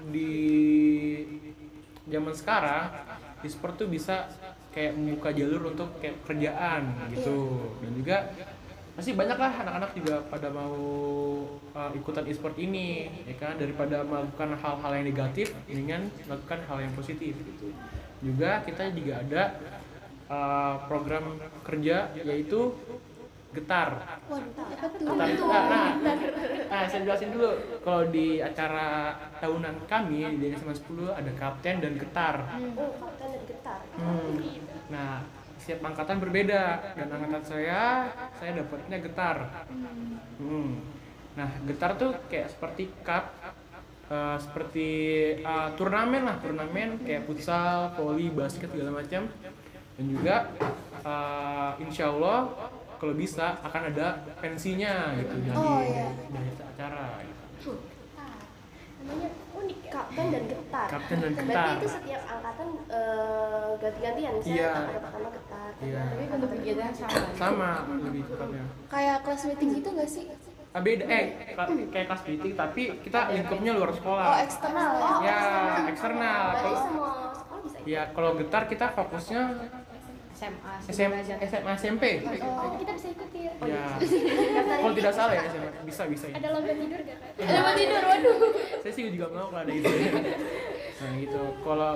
di zaman sekarang e-sport tuh bisa kayak membuka jalur untuk kayak pekerjaan gitu, dan juga masih banyak lah anak-anak juga pada mau ikutan e-sport ini, ya kan, daripada melakukan hal-hal yang negatif, mendingan melakukan hal yang positif gitu. Juga kita juga ada program kerja yaitu Getar. Getar itu saya jelasin dulu. Kalau di acara tahunan kami di SMA 10 ada kapten dan getar. Oh, kapten dan getar. Nah, setiap angkatan berbeda, dan angkatan saya dapatnya getar. Nah, getar tuh kayak seperti cup, seperti turnamen kayak futsal, voli, basket segala macam. Dan juga insya Allah kalau bisa akan ada pensinya gitu dari acara gitu. Namanya unik, kapten dan getar. Kapten dan Berarti getar. itu setiap angkatan ganti-gantian, misalnya Iya. ada pertama getar. Iya. Tapi bentuk kegiatan sama. Sama lebih tepatnya. Kayak kelas meeting gitu nggak sih? Beda kayak kelas meeting tapi kita lingkupnya luar sekolah. Oh, eksternal ya? Ya, eksternal. Berarti Kalau semua sekolah bisa ikut. ya kalau getar kita fokusnya SMA, SMA SMP. Oh, kita bisa ikutin. Ya. Kalau tidak salah ya SMA bisa ya. Ada lomba tidur gak Kak? Ada mau tidur, waduh. Saya sih juga mau kalau ada itu. Nah gitu. Kalau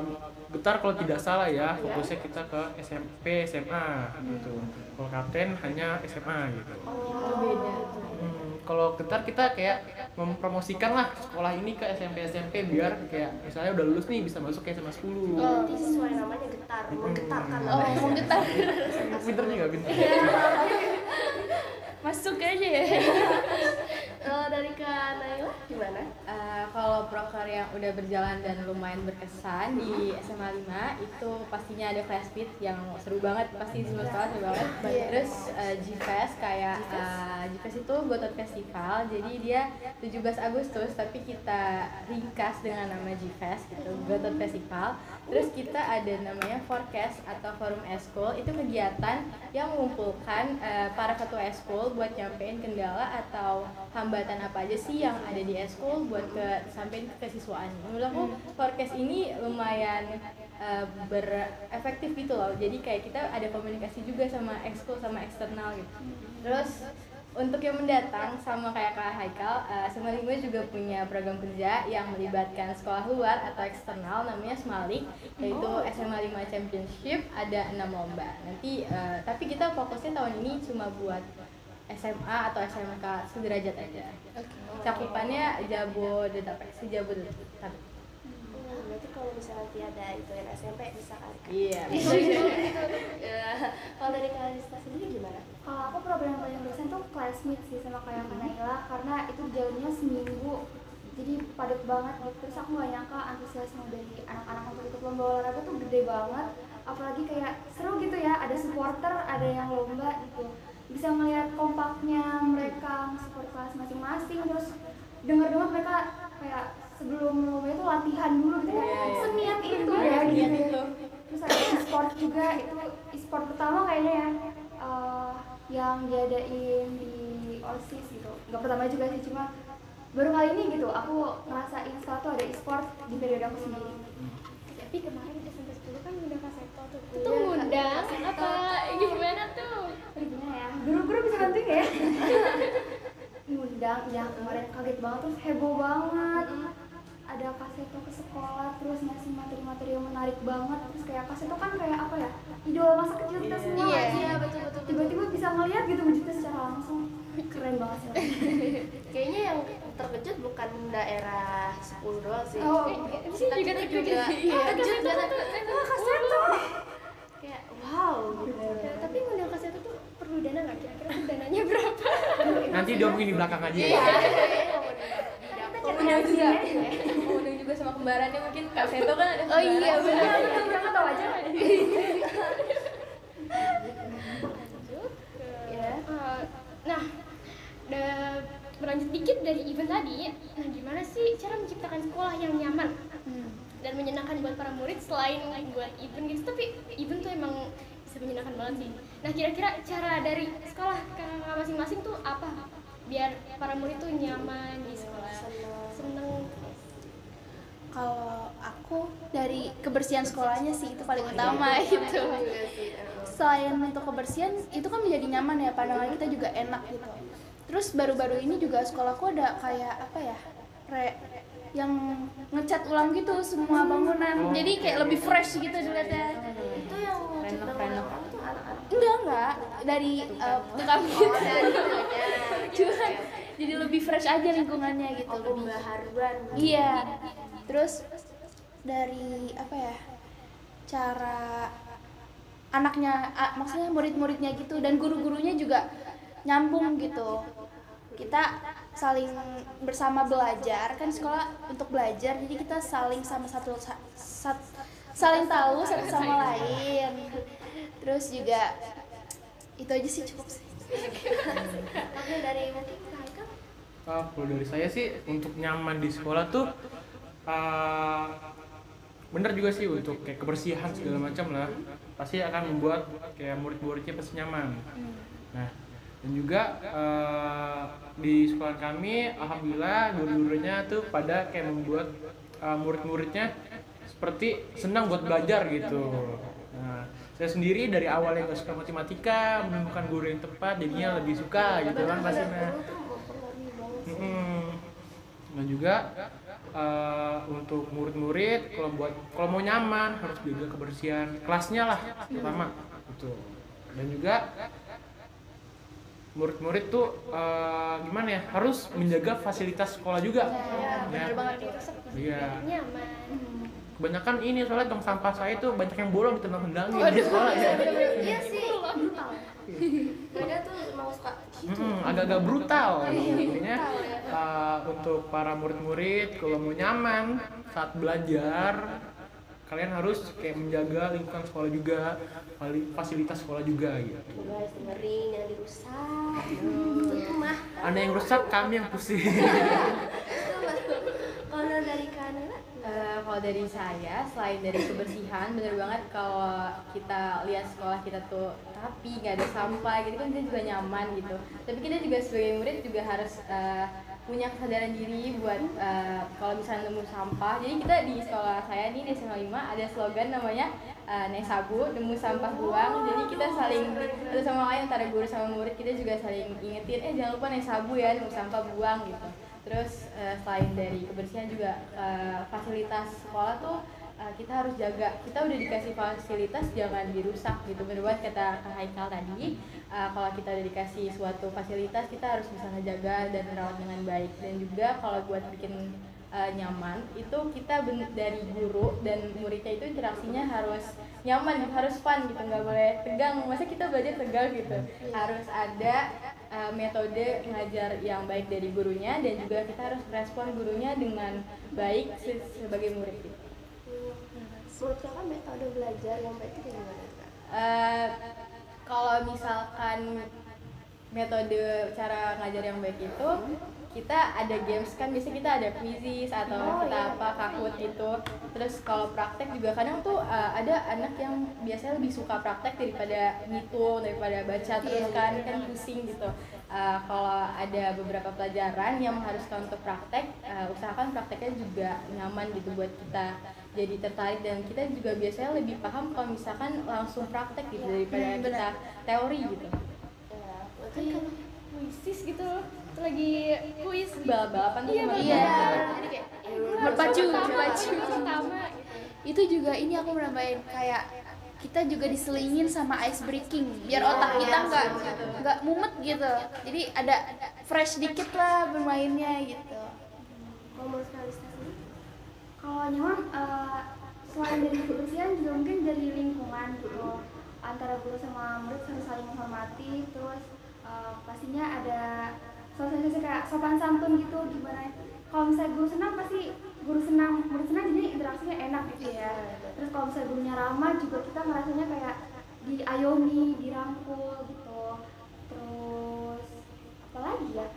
getar kalau tidak salah ya fokusnya kita ke SMP SMA gitu. Kalau kapten hanya SMA gitu. beda. Kalau getar kita kayak mempromosikan lah sekolah ini ke SMP biar kayak misalnya udah lulus nih bisa masuk ke SMA 10. Berarti sesuai namanya getar, menggetarkan. Oh, mau getar. Pinter juga pinter. Masuk aja ya. Dari Kak Naila gimana? Kalau proker yang udah berjalan dan lumayan berkesan di SMA 5 itu pastinya ada Class Fit yang seru banget, pasti semua sekolah seru banget. Terus G-Fest kayak G-Fest itu Gotot Festival, jadi dia 17 Agustus tapi kita ringkas dengan nama G-Fest gitu, Gotot Festival. Terus kita ada namanya Forecast atau Forum Eskul, itu kegiatan yang mengumpulkan para ketua eskul buat nyampein kendala atau hambatan apa aja sih yang ada di eskul ekskul buat sampein ke kesiswaan. Menurut aku podcast ini lumayan berefektif gitu loh. Jadi kayak kita ada komunikasi juga sama ekskul sama eksternal gitu. Terus untuk yang mendatang sama kayak Kak Haikal, SMA 5 juga punya program kerja yang melibatkan sekolah luar atau eksternal namanya SMALIK, yaitu SMA 5 Championship, ada 6 lomba. Nanti tapi kita fokusnya tahun ini cuma buat SMA atau SMK sederajat aja. Cakupannya Jabodetabek, Jabodetabek. Berarti kalau misalnya nanti ada itu yang SMP bisa kan? Iya. Ya. Kalau dari Kak Lista sendiri gimana? Kalau aku problem yang paling dosen tuh classmate sih sama kayak Kak Naila, karena itu jauhnya seminggu, jadi padat banget gitu. Terus aku gak nyangka antusiasme dari anak-anak untuk ikut lomba olahraga tuh gede banget, apalagi kayak seru gitu ya, ada supporter, ada yang lomba gitu, bisa ngeliat kompaknya mereka support kelas masing-masing. Terus dengar-dengar mereka kayak sebelum lomba itu latihan dulu gitu ya, seniat itu ya gitu. Terus ada e-sport juga, itu e-sport pertama kayaknya ya, yang diadain di OSIS gitu. Nggak pertama juga sih, cuma baru kali ini gitu aku ngerasain setelah tuh ada e-sport di periode aku sendiri. Tapi kemarin SMP 10 kan ngundang Kak Seto tuh. Itu ngundang apa gimana tuh? Gimana ya? Guru-guru bisa bantuin ya? Ngundang, ya kemarin kaget banget, terus heboh banget. Ada Kak Seto ke sekolah, terus ngasih materi-materi yang menarik banget. Terus kayak Kak Seto kan kayak apa ya, idola masa kecil kita semua. Iya, betul. Tiba-tiba bisa ngeliat gitu wujudnya secara langsung, keren banget sih. Kayaknya yang terkejut bukan daerah 10 doang sih. Kita juga terkejut. Terkejut banget. Kak Seto. Kayak wow gitu. Tapi ngundang Kak Seto tuh perlu dana nggak? Kira-kira dananya berapa? Nanti diomongin di belakang aja. Undang juga sama kembarannya mungkin Kak Seto kan ada Oh iya benar. Jangan tahu aja. Ya. Nah, berlanjut dikit dari event tadi. Nah, gimana sih cara menciptakan sekolah yang nyaman dan menyenangkan buat para murid selain buat event gitu? Tapi event tuh emang bisa menyenangkan banget sih. Nah, kira-kira cara dari sekolah kakak masing-masing tuh apa? Biar para murid tuh nyaman di sekolah, seneng. Kalau aku dari kebersihan sekolahnya sih itu paling utama itu. Selain untuk kebersihan itu kan menjadi nyaman ya, pandangan kita juga enak gitu. Terus baru-baru ini juga sekolahku ada kayak apa ya, yang ngecat ulang gitu semua bangunan, jadi kayak lebih fresh gitu dilihatnya. Itu yang renov. itu anak-anak. Enggak dari tukang gitu. Cuman jadi lebih fresh aja lingkungannya gitu. Lebih Pembaharuan. iya. Terus dari apa ya, cara anaknya, maksudnya murid-muridnya gitu dan guru-gurunya juga nyambung gitu. Kita saling bersama belajar, kan sekolah untuk belajar, jadi kita saling saling tahu satu sama lain. Terus juga itu aja sih, cukup sih. Oke, dari mungkin Kak Haikal. Kalau dari saya sih untuk nyaman di sekolah tuh bener juga sih, untuk kayak kebersihan segala macam lah pasti akan membuat kayak murid-muridnya pasti nyaman. Nah, dan juga di sekolah kami alhamdulillah guru-gurunya tuh pada kayak membuat murid-muridnya seperti senang buat belajar gitu. Nah, saya sendiri dari awal yang gak suka matematika menemukan guru yang tepat jadinya lebih suka gitu kan pastinya. Dan juga untuk murid-murid kalau mau nyaman harus jaga kebersihan kelasnya lah pertama gitu. Dan juga murid-murid tuh gimana ya, harus menjaga fasilitas sekolah juga. Bener banget itu. Iya. Nyaman. Kebanyakan ini soalnya tong sampah saya tuh banyak yang bolong ditendang-tendangin di sekolah ya. Iya sih, brutal. Mereka tuh mau suka gitu. Agak-agak brutal. Intinya untuk para murid-murid kalau mau nyaman saat belajar, kalian harus kayak menjaga lingkungan sekolah juga, fasilitas sekolah juga gitu. Guys, dengerin yang dirusak. Itu mah. Ada yang rusak, kami yang pusing. Kalau dari Kanela, Kalau dari saya, selain dari kebersihan, bener banget kalau kita lihat sekolah kita tuh rapi, nggak ada sampah gitu kan, kita juga nyaman gitu. Tapi kita juga sebagai murid juga harus punya kesadaran diri buat kalau misalnya nemu sampah. Jadi kita di sekolah saya nih di SMA 5 ada slogan namanya naik sabu nemu sampah buang. Jadi kita saling satu sama lain antara guru sama murid, kita juga saling ingetin jangan lupa naik sabu ya, nemu sampah buang gitu. Terus selain dari kebersihan juga fasilitas sekolah tuh kita harus jaga. Kita udah dikasih fasilitas jangan dirusak gitu. Bener kata Kak Haikal tadi, kalau kita udah dikasih suatu fasilitas kita harus bisa ngejaga dan merawat dengan baik. Dan juga kalau buat bikin nyaman itu kita dari guru dan muridnya itu interaksinya harus nyaman, harus fun gitu, nggak boleh tegang. Masa kita belajar tegang gitu. Harus ada metode ngajar yang baik dari gurunya, dan juga kita harus respon gurunya dengan baik sebagai murid gitu. Menurut kakak metode belajar yang baik itu gimana kak? Kalau misalkan metode cara ngajar yang baik itu kita ada games kan, biasanya kita ada quizzes atau kita kakut gitu. Terus kalau praktek juga kadang tuh ada anak yang biasanya lebih suka praktek daripada ngitung, daripada baca terus kan pusing gitu. Kalau ada beberapa pelajaran yang mengharuskan untuk praktek, usahakan prakteknya juga nyaman gitu buat kita jadi tertarik, dan kita juga biasanya lebih paham kalau misalkan langsung praktek gitu daripada kita teori gitu. Berarti puisis gitu loh, itu lagi kuis Balapan tuh kemarin. Iya. Jadi kayak berpacu. pertama. Itu juga ini aku menambahin kayak kita juga diselingin sama ice breaking biar otak kita nggak mumet gitu. Jadi ada fresh dikit lah bermainnya gitu. Kalau menurut kak Lista sendiri? Kalau nyaman, selain dari kebersihan juga mungkin dari lingkungan gitu. Antara guru sama murid harus saling menghormati, terus pastinya ada sosialisasi kayak sopan santun gitu. Gimana? Kalau misalnya guru senang pasti guru senang, murid senang, jadi interaksinya enak gitu ya. Terus kalau misalnya gurunya ramah juga kita ngerasanya kayak diayomi, dirangkul gitu. Terus apa lagi ya?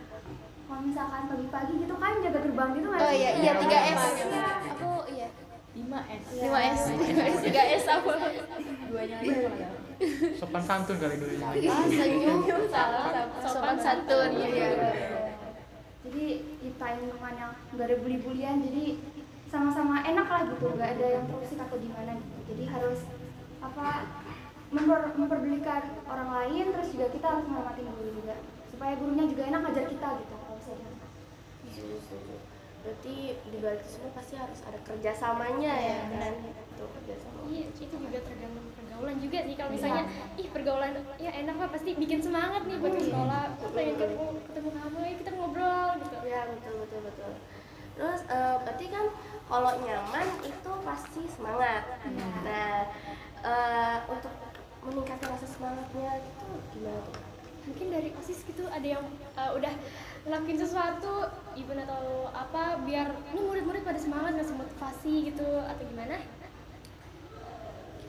Kalau misalkan pagi-pagi gitu kan jaga gerbang gitu nggak Oh sih? iya 3S. Iya. Aku iya 5S. 5S. 3S apa? Duanya aja kalau ada. Sopan santun kali dulunya. Senyum, salam, Sopan santun. Iya. Jadi ciptain lingkungan yang nggak ada bully-bulian, jadi sama-sama enak lah gitu, nggak ada yang toksik atau gimana gitu. Jadi harus memperdulikan orang lain, terus juga kita harus menghormati guru juga supaya gurunya juga enak ngajar kita gitu. Kalau saya Setuju. Berarti di balik itu semua pasti harus ada kerjasamanya ya kan? Itu kerjasama. Iya, itu juga tergantung pergaulan juga sih. Kalau misalnya, pergaulan ya enak lah, pasti bikin semangat nih buat ke sekolah. Aku pengen ketemu kamu, kita ngobrol gitu. Ya betul. Terus berarti kan kalau nyaman itu pasti semangat. Nah, untuk meningkatkan rasa semangatnya itu gimana tuh? Mungkin dari OSIS gitu ada yang udah ngelakuin sesuatu, event atau apa, biar ini murid-murid pada semangat, ngasih motivasi gitu, atau gimana?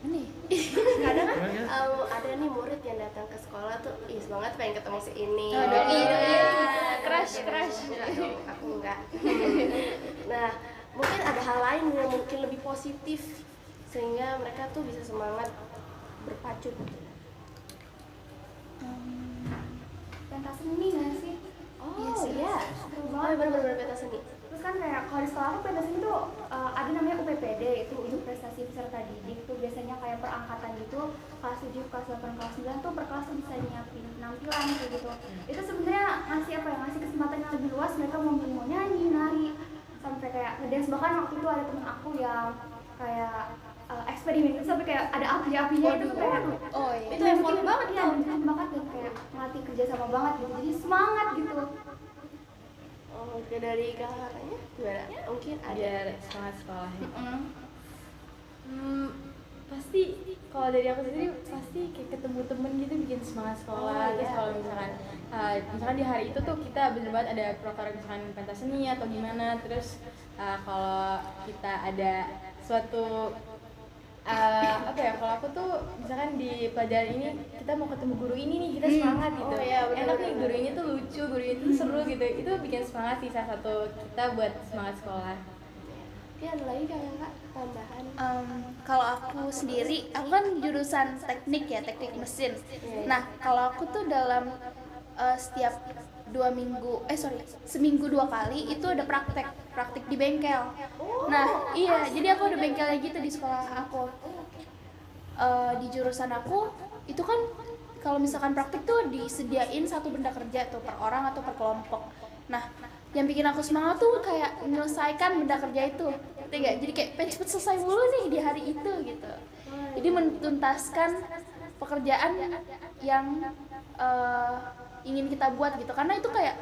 Ini. Kadang kan ada nih murid yang datang ke sekolah tuh, semangat pengen ketemu si ini. Crush. Enggak dong, aku enggak. Nah, mungkin ada hal lain yang mungkin lebih positif sehingga mereka tuh bisa semangat berpacu gitu. pentas seni nggak sih? Oh iya. Seru Oh banget. benar-benar pentas seni. Terus kan kayak kalau di sekolah aku pentas seni tuh ada namanya UPPD, itu untuk prestasi peserta didik tuh biasanya kayak perangkatan gitu, kelas 7, kelas 8, kelas 9 tuh per kelas tuh bisa nyiapin penampilan kayak gitu. Itu sebenarnya ngasih kesempatan yang lebih luas, mereka mau nyanyi, nari, sampai kayak ngedance. Bahkan waktu itu ada temen aku yang kayak eksperimen itu sampai kayak ada api-apinya itu tuh kayak Itu effort banget ya, bener banget, dan kayak ngelatih kerja sama banget gitu, jadi semangat gitu. Oh, oke, dari kakaknya gimana? Mungkin ada. Biar semangat sekolah. Pasti kalau dari aku sendiri pasti kayak ketemu temen gitu bikin semangat sekolah. Terus kalau misalkan di hari itu tuh kita bener banget ada proker misalkan pentas seni atau gimana. Terus kalau kita ada suatu kalau aku tuh misalkan di pelajaran ini kita mau ketemu guru ini nih, kita semangat gitu. Enak nih, guru ini tuh lucu, guru ini tuh seru gitu. Itu bikin semangat sih, salah satu kita buat semangat sekolah. Ada lagi kak tambahan? Kalau aku sendiri, aku kan jurusan teknik ya, teknik mesin. Nah, kalau aku tuh dalam setiap seminggu 2 kali itu ada praktek di bengkel. Nah iya, jadi aku ada bengkelnya gitu di sekolah aku. Di jurusan aku itu kan kalau misalkan praktik tuh disediain satu benda kerja tuh per orang atau per kelompok. Nah yang bikin aku semangat tuh kayak menyelesaikan benda kerja itu, ngerti gak? Jadi kayak pengen cepet selesai mulu nih di hari itu gitu. Jadi menuntaskan pekerjaan yang ingin kita buat gitu, karena itu kayak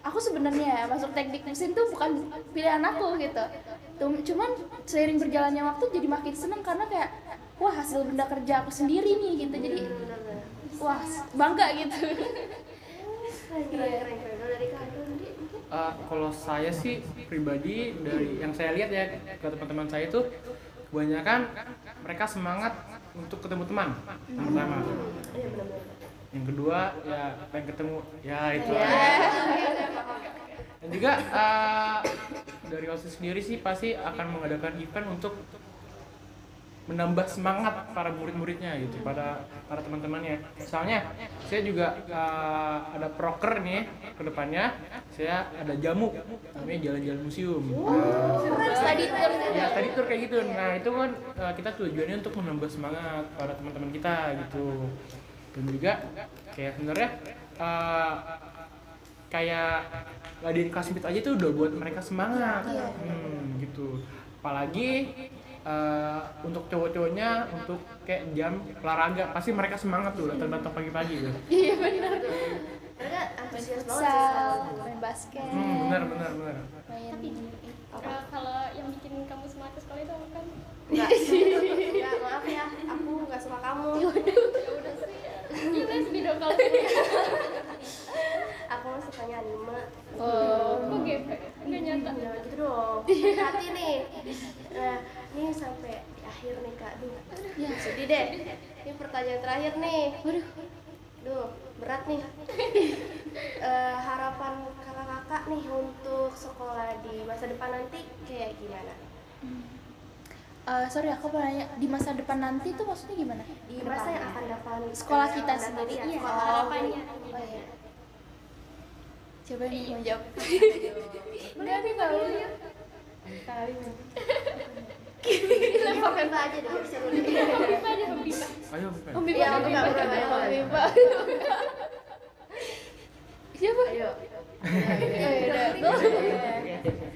aku sebenarnya masuk teknik mesin tuh bukan pilihan aku gitu. Cuman seiring berjalannya waktu jadi makin seneng karena kayak wah hasil benda kerja aku sendiri nih gitu, jadi wah bangga gitu. Keren. Dari Kak Adul sendiri mungkin? Kalau saya sih pribadi dari yang saya lihat ya ke teman-teman saya itu kebanyakan mereka semangat untuk ketemu teman yang pertama. Iya benar-benar. Yang kedua ya pengen ketemu ya itu. Dan juga dari OSIS sendiri sih pasti akan mengadakan event untuk menambah semangat para murid-muridnya gitu, para teman-temannya. Misalnya saya juga ada proker nih ke depannya, saya ada jamu namanya jalan-jalan museum. Study tour. Ya tadi tour kayak gitu. Nah itu kan kita tujuannya untuk menambah semangat para teman-teman kita gitu. Dan juga kayak sebenarnya kayak ngadain kelas meet aja tuh udah buat mereka semangat. Gitu. Apalagi untuk cowok-cowoknya untuk kayak jam olahraga pasti mereka semangat tuh datang pagi-pagi tuh. Iya benar. Mereka antusias banget sih Futsal, sekarang. main basket, Benar. main Kalau yang bikin kamu semangat ke sekolah itu apa kan? Enggak, maaf ya, aku nggak suka kamu. Ya udah sih. Ini lesbi dong kalau Aku mah sukanya anime. kok gepek? Enggak nyata. Jangan gitu dong. Hati nih. Nah, ini sampai di akhir nih Kak. Duh, sedih deh. Ini pertanyaan terakhir nih. Duh, berat nih. Harapan kakak-kakak nih untuk sekolah di masa depan nanti kayak gimana? sorry aku mau nanya, di masa depan nanti tuh maksudnya gimana? Di masa yang akan datang Sekolah kita akan datang, sendiri, iya, iya. sekolah harapannya. Oh iya. Coba nih mau jawab. Enggak nih tahu ya. Lemparin aja deh, seru deh. Bipa aja Bipa. Ayo bukan. Om Bipa, Iya, Om Bipa, bukan, bukan, Om bukan. Bipa. Siapa? Ayo.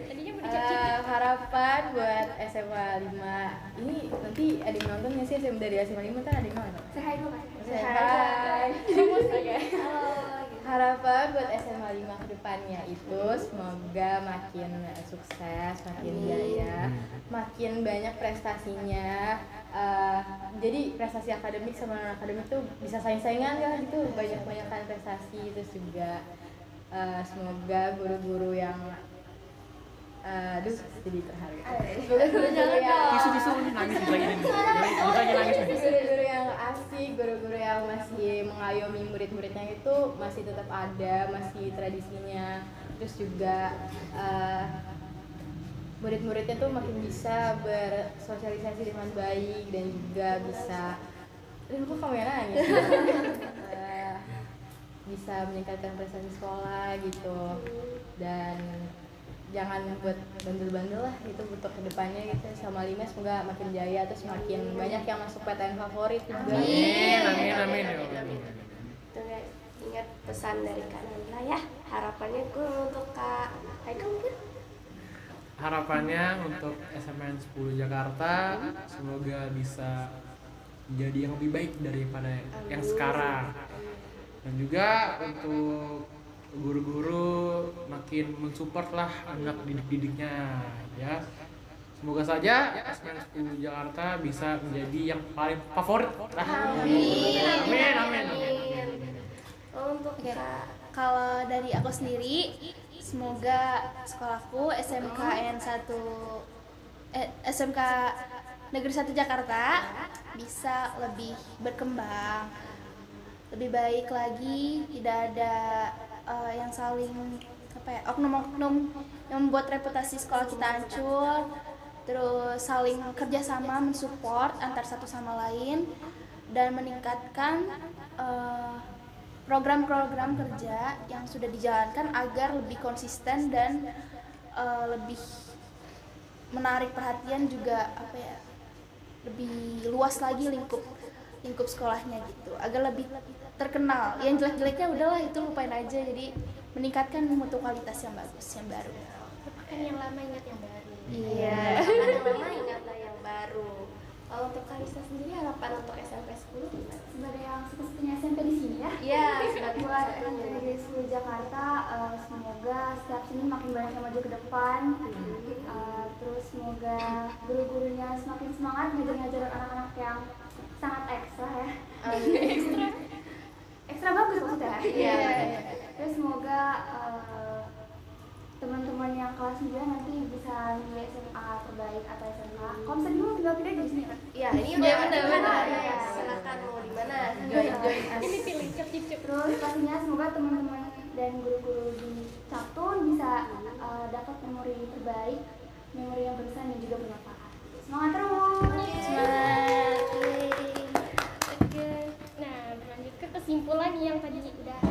Tadinya mau dicap-cap. Harapan buat SMA 5 ini nanti ada yang nonton nggak sih dari SMA 5 kan ada yang nonton? Say hi dulu Kak. Hai. Oke. Halo. Harapan buat SMA 5 ke depannya itu semoga makin sukses, makin jaya, makin banyak prestasinya. Jadi prestasi akademik sama non akademik tuh bisa saing-saingan kan gitu, banyak-banyakan prestasi. Terus juga semoga guru-guru yang jadi terharu. Guru-guru yang Tisu ini nangis lagi nih. Lagi nangis nih. guru-guru yang asik, guru-guru yang masih mengayomi murid-muridnya itu masih tetap ada, masih tradisinya. Terus juga murid-muridnya tuh makin bisa bersosialisasi dengan baik dan juga bisa kok kamu yang nangis? Bisa meningkatkan prestasi sekolah gitu, dan jangan buat bandel-bandel lah, itu untuk kedepannya gitu. Sama 5 semoga makin jaya, terus makin banyak yang masuk PTN favorit juga. Amin. Itu guys, ingat pesan dari Kak Nandla ya. Harapannya gue untuk Kak Haikal mungkin. Harapannya untuk SMN 10 Jakarta semoga bisa menjadi yang lebih baik daripada yang sekarang. Dan juga untuk guru-guru makin mensupport lah anak didik-didiknya ya. Semoga saja SMN 10 Jakarta bisa menjadi yang paling favorit lah. Amin. Untuk Oke. Kak Kalau dari aku sendiri, semoga sekolahku SMK Negeri 1 Jakarta bisa lebih berkembang, lebih baik lagi, tidak ada yang saling oknum-oknum yang membuat reputasi sekolah kita hancur, terus saling kerjasama mensupport antar satu sama lain dan meningkatkan program-program kerja yang sudah dijalankan agar lebih konsisten dan lebih menarik perhatian, juga apa ya, lebih luas lagi lingkup sekolahnya gitu, agar lebih terkenal. Yang jelek-jeleknya udahlah itu lupain aja, jadi meningkatkan mutu kualitas yang bagus, yang baru. Lupakan yang lama, ingat yang baru. Iya. Lupakan yang lama, ingatlah yang baru. Kalau untuk Kalista sendiri, harapan untuk SMP 10 gimana? Sebagai yang satu-satunya SMP di sini ya. Iya, Buat anak negeri 10 Jakarta, semoga setiap sini makin banyak yang maju ke depan. Terus semoga guru-gurunya semakin semangat ngajar-ngajarin anak-anak yang sangat ekstra ya. Ekstra bagus maksudnya. Iya. Terus semoga teman-teman yang kelas 9 nanti bisa milih SMA terbaik atau SMA. Kalau misalnya dulu tinggal pilih aja di sini kan. Iya, ini Iya, udah benar-benar. ya. Silakan mau di mana? Join Ini pilih cip-cip. Terus pastinya semoga teman-teman dan guru-guru di Caktun bisa dapat memori terbaik, memori yang berkesan dan juga bermanfaat. Semangat terus. Semangat. Oke. Nah, berlanjut ke kesimpulan yang tadi udah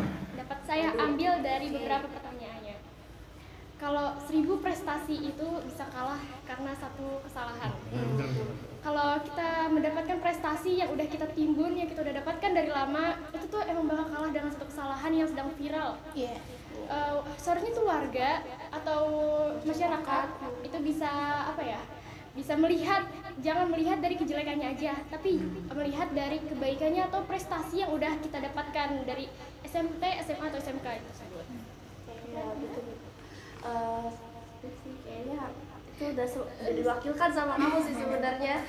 dapat saya ambil dari beberapa pertanyaannya. Kalau 1000 prestasi itu bisa kalah karena satu kesalahan. Kalau kita mendapatkan prestasi yang udah kita timbun, yang kita udah dapatkan dari lama, itu tuh emang bakal kalah dengan satu kesalahan yang sedang viral. Iya. Seharusnya tuh warga atau masyarakat itu bisa apa ya? Bisa melihat, jangan melihat dari kejelekannya aja, tapi melihat dari kebaikannya atau prestasi yang udah kita dapatkan dari SMP, SMA atau SMK itu tersebut. Iya, betul. Sih kayaknya itu udah diwakilkan sama kamu sih sebenarnya.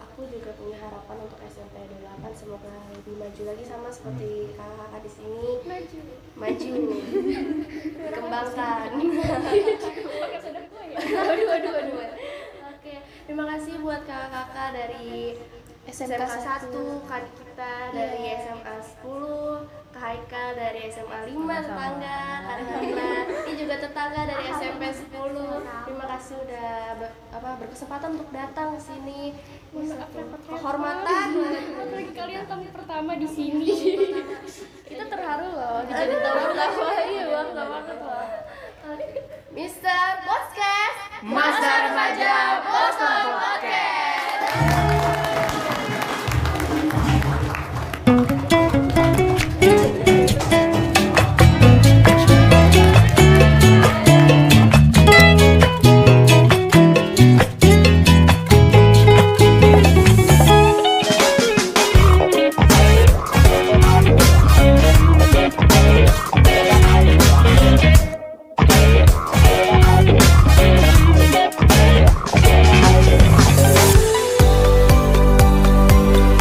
Aku juga punya harapan untuk SMP 28, semoga lebih maju lagi sama seperti kakak-kakak di sini. Maju. Kembangkan. Pakai soda gua ya. Aduh. Oke, terima kasih buat kakak-kakak dari SMK 1, Kak kita dari SMA 10, Kak Haikal dari SMA 5 tetangga, Kak Nabila ini juga tetangga dari SMP 10. Terima kasih udah berkesempatan untuk datang ke sini. Ini satu kehormatan. Apalagi kalian tamu pertama di sini. Kita terharu loh dijadiin tamu pertama. Iya, bangga banget loh. Mr. Podcast Masa Remaja Boston Podcast.